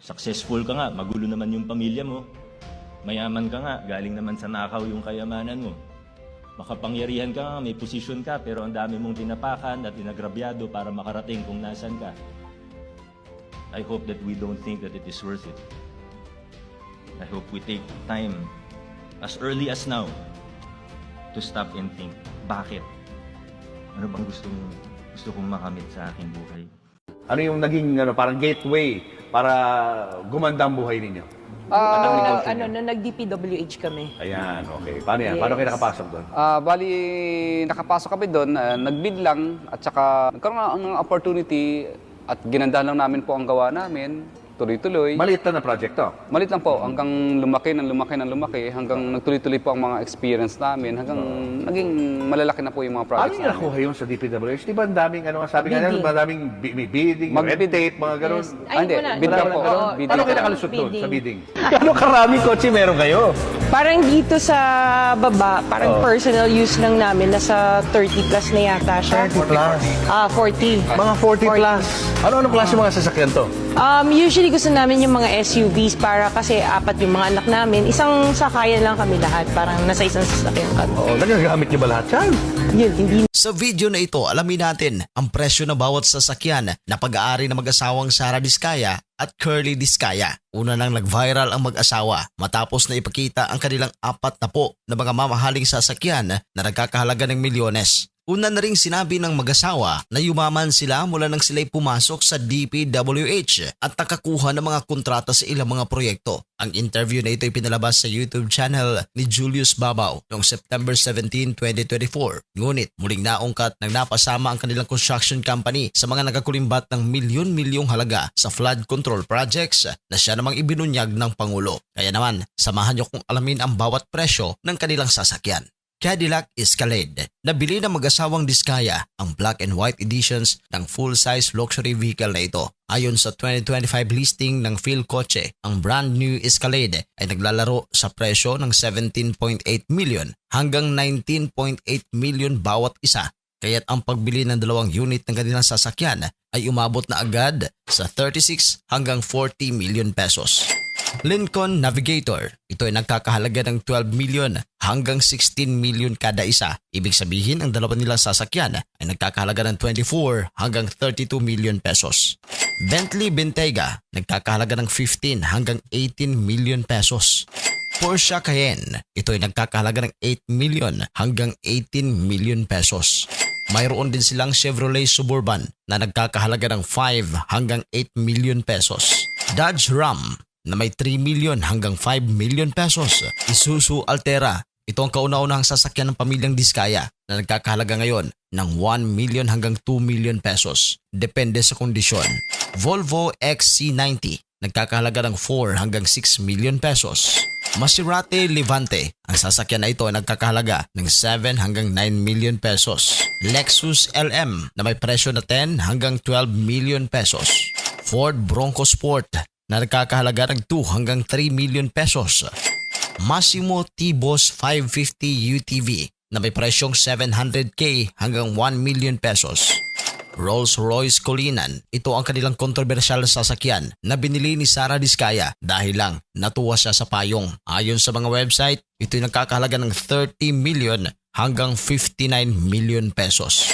Successful ka nga, magulo naman yung pamilya mo. Mayaman ka nga, galing naman sa nakaw yung kayamanan mo. Makapangyarihan ka nga, may posisyon ka, pero ang dami mong tinapakan at inagrabyado para makarating kung nasan ka. I hope that we don't think that it is worth it. I hope we take time, as early as now, to stop and think, bakit? Ano bang gusto kong makamit sa aking buhay? Ano yung naging parang gateway para gumanda ang buhay ninyo? Nung nag-DPWH kami. Ayan, okay. Paano yan? Yes. Paano kayo nakapasok doon? Bali, nakapasok kami doon, nagbid lang at saka nagkaroon ng opportunity at ginanda lang namin po ang gawa namin. Tuloy-tuloy. Maliit na project to. Malit lang po, hanggang lumaki hanggang nagtuloy-tuloy po ang mga experience namin, hanggang naging malalaki na po yung mga Ano projects yung nakuha yun sa DPWH? Di ba ang daming, sabi nga Bidding. nila, madaming bidding, red tape, mga ganun. Yes. Hindi, bid lang po. Oo, Bid Ano lang kayo po. nakalusot doon Bidding. sa bidding? Ano karaming kotse meron kayo? Parang dito sa baba, parang personal use lang namin, nasa 30 plus na yata siya. 30 plus. 40. Mga 40 plus. Ano-ano klase mga sasakyan to? Usually gusto namin yung mga SUVs para kasi apat yung mga anak namin. Isang sakayan lang kami lahat. Parang nasa isang sasakyan kami. Oo, nagagamit niyo ba lahat yan? Yun, hindi Sa video na ito, alamin natin ang presyo na bawat sasakyan na pag-aari ng mag-asawang Sara Diskaya at Curly Diskaya. Una nang nag-viral ang mag-asawa matapos na ipakita ang kanilang 40 na mga mamahaling sasakyan na nagkakahalaga ng milyones. Una na ring sinabi ng mag-asawa na yumaman sila mula nang sila'y pumasok sa DPWH at nakakuha ng mga kontrata sa ilang mga proyekto. Ang interview na ito ay pinalabas sa YouTube channel ni Julius Babaw noong September 17, 2024. Ngunit muling naungkat nang napasama ang kanilang construction company sa mga nagkakulimbat ng milyon-milyong halaga sa flood control projects na siya namang ibinunyag ng Pangulo. Kaya naman, samahan niyo kung alamin ang bawat presyo ng kanilang sasakyan. Cadillac Escalade. Nabili ng mag-asawang Diskaya ang black and white editions ng full-size luxury vehicle na ito. Ayon sa 2025 listing ng PhilCoche, ang brand new Escalade ay naglalaro sa presyo ng 17.8 million hanggang 19.8 million bawat isa. Kaya't ang pagbili ng dalawang unit ng kanilang sasakyan ay umabot na agad sa 36 hanggang 40 million pesos. Lincoln Navigator. Ito ay nagkakahalaga ng 12 million hanggang 16 million kada isa. Ibig sabihin ang dalawa nilang sasakyan ay nagkakahalaga ng 24 hanggang 32 million pesos. Bentley Bentayga. Nagkakahalaga ng 15 hanggang 18 million pesos. Porsche Cayenne. Ito ay nagkakahalaga ng 8 million hanggang 18 million pesos. Mayroon din silang Chevrolet Suburban na nagkakahalaga ng 5 hanggang 8 million pesos. Dodge Ram na may 3 million hanggang 5 million pesos. Isuzu Altera. Ito ang kauna-unahang sasakyan ng pamilyang Diskaya na nagkakahalaga ngayon ng 1 million hanggang 2 million pesos. Depende sa kondisyon. Volvo XC90. Nagkakahalaga ng 4 hanggang 6 million pesos. Maserati Levante. Ang sasakyan na ito ay nagkakahalaga ng 7 hanggang 9 million pesos. Lexus LM na may presyo na 10 hanggang 12 million pesos. Ford Bronco Sport na nagkakahalaga ng 2 hanggang 3 million pesos. Massimo T-Boss 550 UTV na may presyong 700k hanggang 1 million pesos. Rolls-Royce Cullinan. Ito ang kanilang kontrobersyal na sasakyan na binili ni Sara Diskaya dahil lang natuwa siya sa payong. Ayon sa mga website, ito ay nagkakahalaga ng 30 million hanggang 59 million pesos.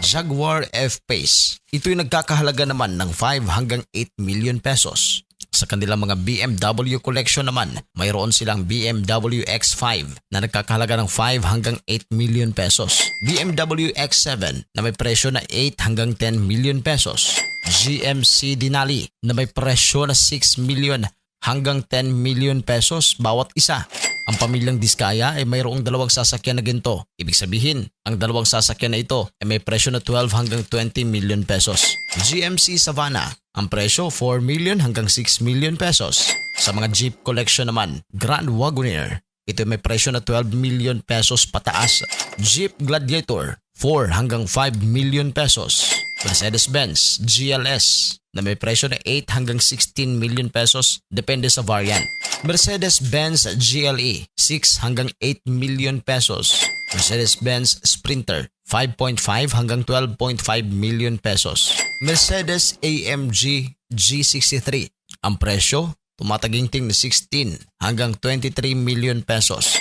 Jaguar F-Pace. Ito ay nagkakahalaga naman ng 5 hanggang 8 million pesos. Sa kanilang mga BMW collection naman, mayroon silang BMW X5 na nagkakahalaga ng 5 hanggang 8 million pesos. BMW X7 na may presyo na 8 hanggang 10 million pesos. GMC Denali na may presyo na 6 million hanggang 10 million pesos bawat isa. Ang pamilyang Diskaya ay mayroong dalawang sasakyan na ginto. Ibig sabihin, ang dalawang sasakyan na ito ay may presyo na 12 hanggang 20 million pesos. GMC Savannah, ang presyo 4 million hanggang 6 million pesos. Sa mga Jeep collection naman, Grand Wagoneer, ito ay may presyo na 12 million pesos pataas. Jeep Gladiator, 4 hanggang 5 million pesos. Mercedes-Benz GLS na may presyo na 8 hanggang 16 million pesos depende sa variant. Mercedes-Benz GLE 6 hanggang 8 million pesos. Mercedes-Benz Sprinter 5.5 hanggang 12.5 million pesos. Mercedes AMG G63 Ang presyo, tumataginting na 16 hanggang 23 million pesos.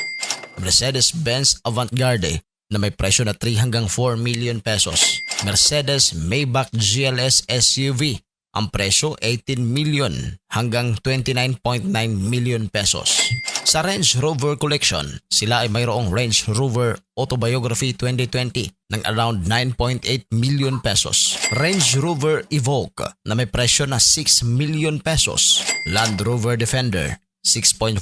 Mercedes-Benz Avantgarde na may presyo na 3 hanggang 4 million pesos. Mercedes Maybach GLS SUV, ang presyo 18 million hanggang 29.9 million pesos. Sa Range Rover Collection, sila ay mayroong Range Rover Autobiography 2020 ng around 9.8 million pesos. Range Rover Evoque na may presyo na 6 million pesos. Land Rover Defender 6.4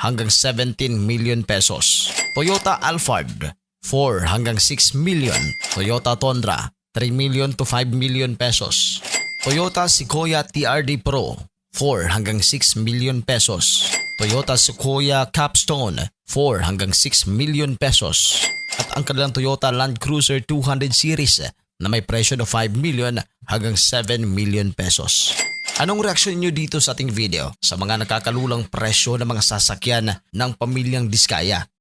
hanggang 17 million pesos. Toyota Alphard 4 hanggang 6 million. Toyota Tundra 3 million to 5 million pesos. Toyota Sequoia TRD Pro 4 hanggang 6 million pesos. Toyota Sequoia Capstone 4 hanggang 6 million pesos. At ang kanilang Toyota Land Cruiser 200 series na may presyo na 5 million hanggang 7 million pesos. Anong reaksyon niyo dito sa ating video sa mga nakakalulang presyo ng mga sasakyan ng pamilyang Diskaya?